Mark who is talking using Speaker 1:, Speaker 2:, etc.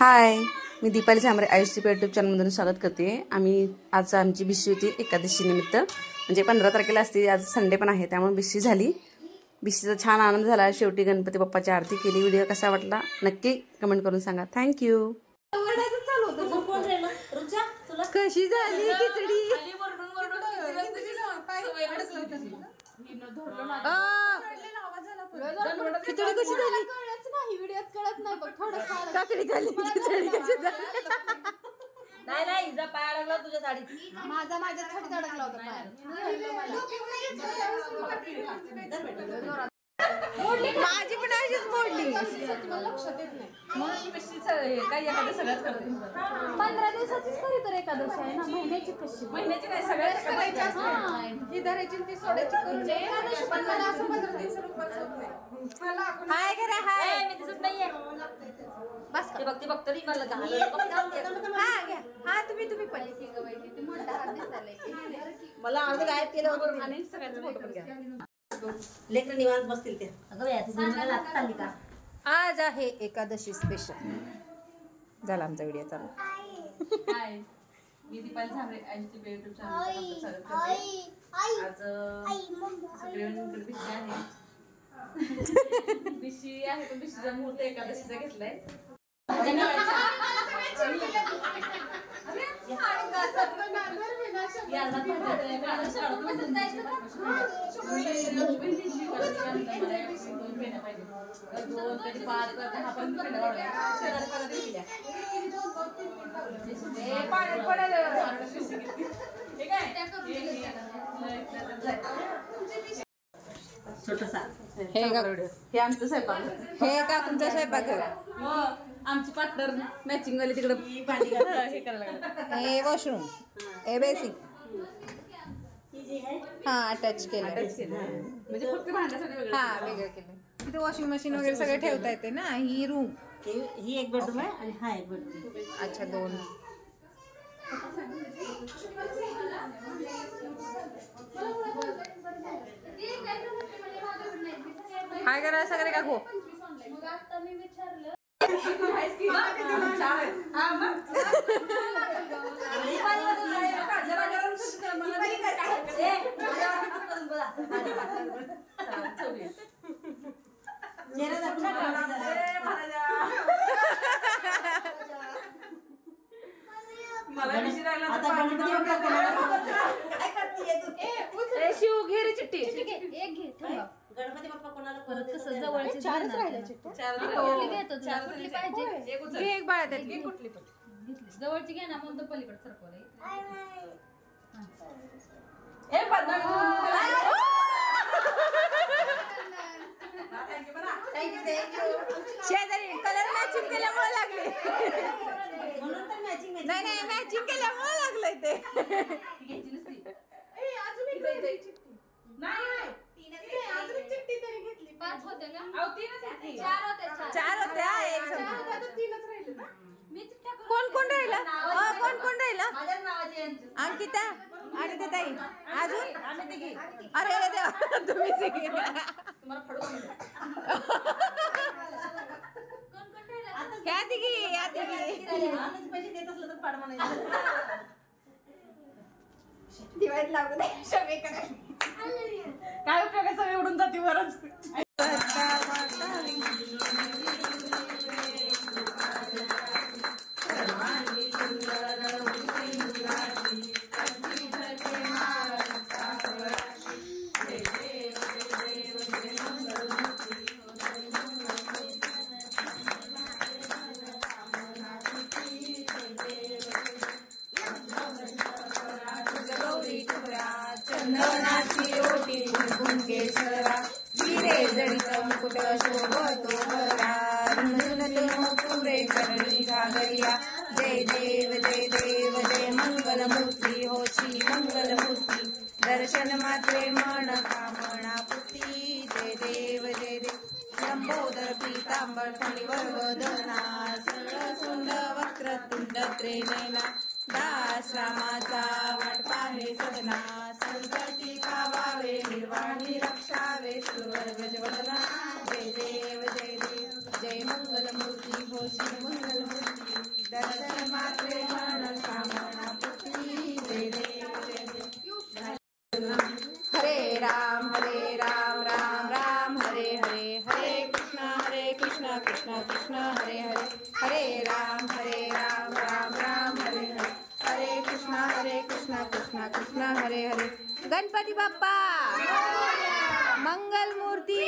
Speaker 1: हाय, मी Deepali Jhambare Ayush YouTube चॅनलमधून स्वागत करते। आज आमची बिशी होती एकादशी निमित्त, म्हणजे 15 तारखेला असते। आज संडे पण आहे, त्यामुळे बिशी झाली। बिशीचा छान आनंद झाला। शेवटी गणपती बाप्पाची आरती केली। व्हिडिओ कसा वाटला नक्की कमेंट करून सांगा। थँक्यू। कशी झाली खिचडी? खिचडी कशी झाली?
Speaker 2: व्हिडिओत कळत नाही बघ, थोडं
Speaker 1: काकडी खाली खिचडी कशी झाली?
Speaker 2: नाही हिचा पाय अडकला तुझ्या साडीत। माझ्या छडीत अडकला होता पाय।
Speaker 1: माझी पण अशीच मोडली।
Speaker 2: लक्षात येत नाही
Speaker 1: मग कशी काय एखादं सगळ्यात करते।
Speaker 2: 15 दिवसाचीच खरी तर एकादशी आहे ना, महिन्याची कशी?
Speaker 1: महिन्याची नाही, सगळ्याच करायची
Speaker 2: असते। ही धरायची ती सोडायची करून एकादशी पण मला असं 15 दिवस उपवास होत नाही।
Speaker 1: हाय करा हाय।
Speaker 2: मी दिसत नाहीये बस ते बघते तरी मला घालवलं
Speaker 1: हा घ्या। हा तुम्ही पण
Speaker 2: किती मोठा हात दिसायला
Speaker 1: मला अर्ध गायब केलं होतं आणि सगळ्यांचे फोटो पण घ्या।
Speaker 3: लेकर निवांत बसतील त्या।
Speaker 2: अगं बाई तू मला आता आली का?
Speaker 1: आज आहे एकादशी स्पेशल। झाला आमचा व्हिडिओ चालू।
Speaker 4: हाय, मी दीपाली झांबरे आयुष यूट्यूब चॅनलमध्ये स्वागत करते। आज सगळ्यांकडे बिशी आहे। बिशी आहे पण बिशीचा मुहूर्त एकादशीचा घेतलाय।
Speaker 1: हे आमचं स्वयंपाक, हे का तुमचा स्वयंपाक?
Speaker 4: आमची पार्टनर मॅचिंग वाली तिकडे हे करायला लागले।
Speaker 1: हे वॉशरूम, हे बेसिक हा अटॅच केलं
Speaker 4: म्हणजे फक्त भांड्यासाठी वेगळं।
Speaker 1: हा वेगळं केलं। तिथे वॉशिंग मशीन वगैरे सगळं ठेवता येते ना। ही रूम,
Speaker 3: ही एक बेडरूम आहे आणि हा एक बेडरूम।
Speaker 1: अच्छा दोन। हाय करा सगळे का गो?
Speaker 4: शिव घे रे चिट्टी।
Speaker 2: एक घे थांबा।
Speaker 3: गणपती बाप्पा कोणाला
Speaker 2: परत कसं जवळची
Speaker 1: चारच राहिल्या चिट्ट्या?
Speaker 2: कुठली घेतो तुला? कुठली पाहिजे?
Speaker 1: घे एक बाळा त्यातली कुठली पण
Speaker 2: घेतली जवळची घे ना, मग तो पलीकडे सरकवलं।
Speaker 1: शेजारी कलर मॅचिंग केल्यामुळे लागले।
Speaker 3: म्हणून तर मॅचिंग
Speaker 1: नाही मॅचिंग केल्यामुळे लागलंय ते।
Speaker 2: पाच होते का?
Speaker 1: चार होत्या, एक संपला। कोण राहिला? कोण राहिला? अंकिता आणि ताई अजून? अरे देवा तुम्ही या तिघी
Speaker 3: पैसे देत असलं तर पाड म्हणायचं।
Speaker 1: दिवाळीत लागू दे सगळे काय उपयोग आहे? सगळे उडून जाते वरच। चंदनाची ओटी कुंकुम केसरा, हिरे जडित मुकुट शोभतो बरा, रुंदुनतो पुरे करणी घागरिया। जय देव जय मंगलमूर्ती हो श्री मंगलमूर्ती, दर्शन मात्रे मन कामना पूर्ती। जय देव लंबोदर पीतांबर फणीवर वदना, सरळ सोंड वक्रतुंड त्रिनयना, दास रामाचा वाट पाहे सदना, संकटी पावावे निर्वाणी रक्षावे सुरवर गजवदना। जय देव जय मंगलमूर्ती हो श्री मंगलमूर्ती।
Speaker 2: राम राम राम हरे हरे हरे कृष्णा कृष्णा कृष्णा हरे हरे हरे राम राम राम हरे हरे हरे कृष्णा कृष्णा कृष्णा हरे हरे। गणपती बाप्पा मंगल मूर्ती